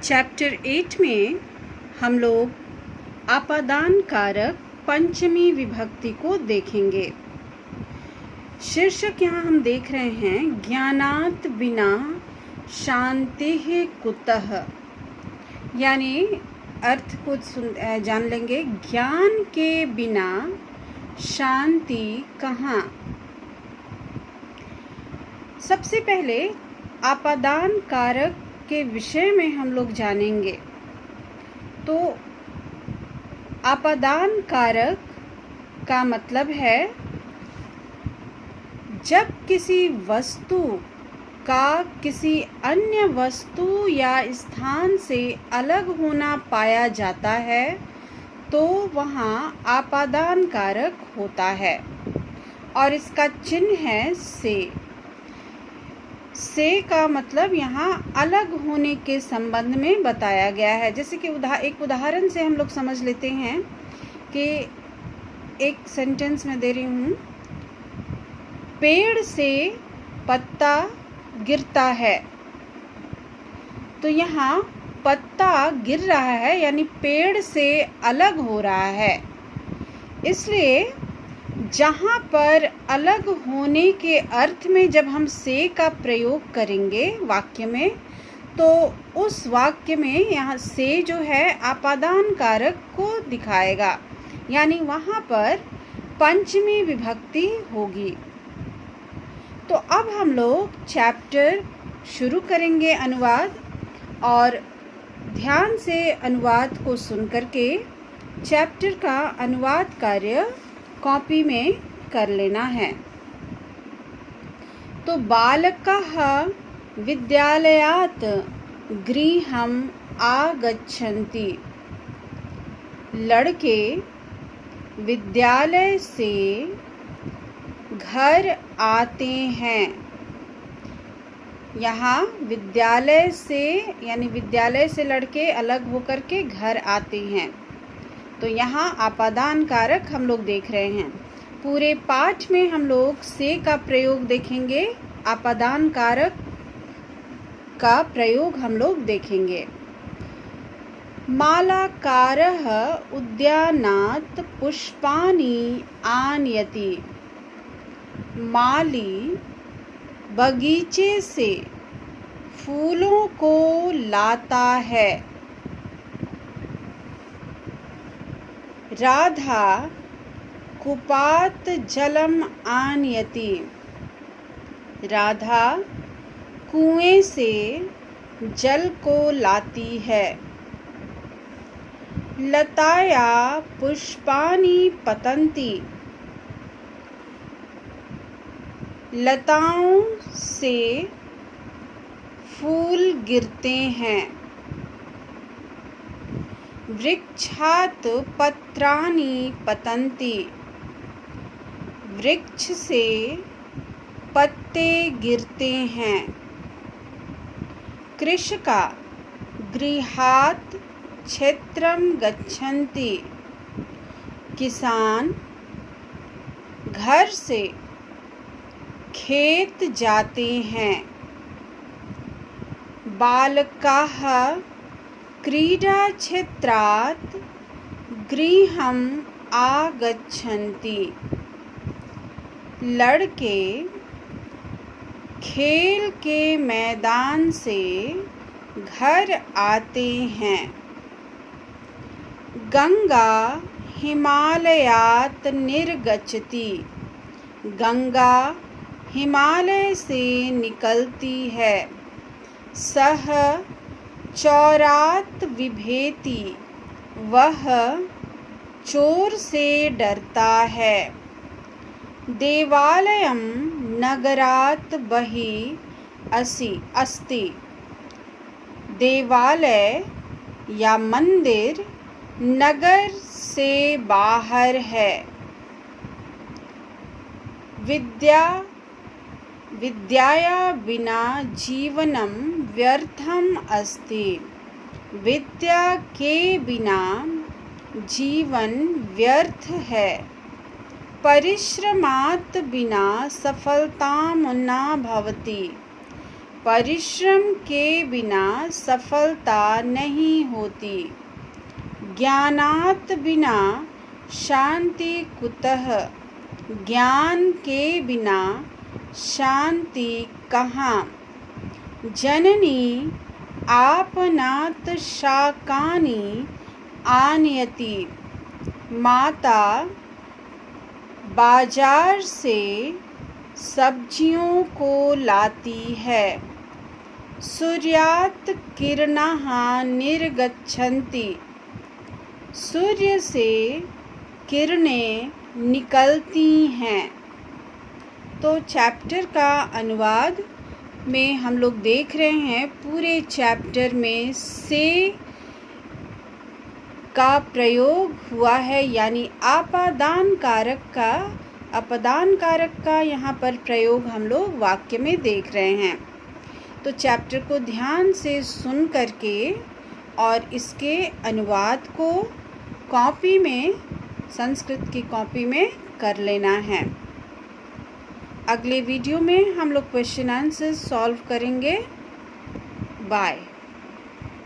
Chapter 8 में हम लोग आपादान कारक पंचमी विभक्ति को देखेंगे। शीर्षक यहाँ हम देख रहे हैं, ज्ञानात बिना शांतिः कुतः, यानी अर्थ को जान लेंगे। ज्ञान के बिना शांति कहाँ। सबसे पहले आपादान कारक के विषय में हम लोग जानेंगे। तो आपादान कारक का मतलब है जब किसी वस्तु का किसी अन्य वस्तु या स्थान से अलग होना पाया जाता है तो वहाँ आपादान कारक होता है और इसका चिन्ह है से का मतलब यहाँ अलग होने के संबंध में बताया गया है। जैसे कि एक उदाहरण से हम लोग समझ लेते हैं कि एक सेंटेंस में दे रही हूँ, पेड़ से पत्ता गिरता है। तो यहाँ पत्ता गिर रहा है यानी पेड़ से अलग हो रहा है। इसलिए जहाँ पर अलग होने के अर्थ में जब हम से का प्रयोग करेंगे वाक्य में, तो उस वाक्य में यहाँ से जो है आपादान कारक को दिखाएगा, यानी वहाँ पर पंचमी विभक्ति होगी। तो अब हम लोग चैप्टर शुरू करेंगे अनुवाद, और ध्यान से अनुवाद को सुन करके चैप्टर का अनुवाद कार्य कॉपी में कर लेना है। तो बालकाः विद्यालयात् गृहम् आगच्छन्ति। लड़के विद्यालय से घर आते हैं। यहाँ विद्यालय से यानी विद्यालय से लड़के अलग होकर के घर आते हैं। तो यहाँ आपादान कारक हम लोग देख रहे हैं। पूरे पाठ में हम लोग से का प्रयोग देखेंगे, आपादान कारक का प्रयोग हम लोग देखेंगे। मालाकारः उद्यानात् पुष्पाणि आनयति। माली बगीचे से फूलों को लाता है। राधा कूपात् जलम आनयति। राधा कुएं से जल को लाती है। लताया पुष्पाणि पतन्ति। लताओं से फूल गिरते हैं। वृक्षात् पत्राणि पतन्ति। वृक्ष से पत्ते गिरते हैं। कृषका गृहात् क्षेत्रं गच्छन्ति। किसान घर से खेत जाते हैं। बालकाः क्रीडाक्षेत्रात् गृहम् आगच्छन्ति। लड़के खेल के मैदान से घर आते हैं। गंगा हिमालयात् निर्गच्छति। गंगा हिमालय से निकलती है। सः चोरात् बिभेति। वह चोर से डरता है। देवालयं नगरात् बहिः अस्ति। देवालय या मंदिर नगर से बाहर है। विद्याया बिना जीवनं व्यर्थम् अस्ति। विद्या के बिना जीवन व्यर्थ है। परिश्रमात् बिना सफलता न भवति। परिश्रम के बिना सफलता नहीं होती। ज्ञानात् बिना शांति कुतः, ज्ञान के बिना शांति कहाँ। जननी आपनात् शाकानि आनयति, माता बाजार से सब्जियों को लाती है। सूर्यात् किरणाः निर्गच्छन्ति, सूर्य से किरणें निकलती हैं। तो चैप्टर का अनुवाद में हम लोग देख रहे हैं पूरे चैप्टर में से का प्रयोग हुआ है, यानी अपादान कारक का यहाँ पर प्रयोग हम लोग वाक्य में देख रहे हैं। तो चैप्टर को ध्यान से सुन करके और इसके अनुवाद को कॉपी में, संस्कृत की कॉपी में कर लेना है। अगले वीडियो में हम लोग क्वेश्चन आंसर सॉल्व करेंगे। बाय।